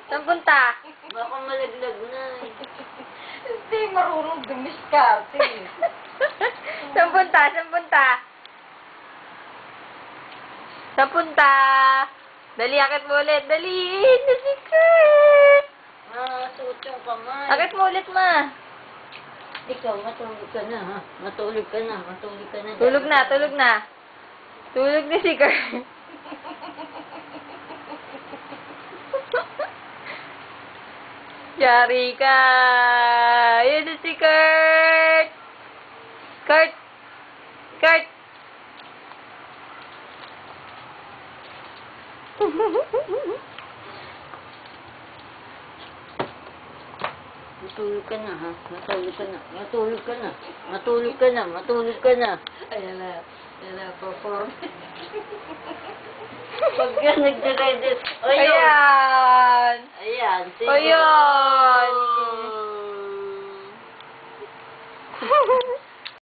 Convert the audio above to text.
Saan punta? Baka malaglag na eh. Hindi marunong dumiskarte. Saan punta? Saan punta? Saan punta? Dali, akit mo ulit. Dali! Na si Kurt! Suot yung kamay. Akit mo ulit, ma. Ikaw, matulog ka na ha. Matulog ka na. Matulog ka na. Tulog na, tulog na. Tulog na si Kurt. Yari ka. Yun na si Kurt. Kurt. Kurt. Matulog ka na ha. Matulog ka na. Matulog ka na. Matulog ka na. Matulog ka na. Ayan na. Ayan na, perform. Pag ka nagdadaydes. Ayan. Ayan. Sige. Ayan.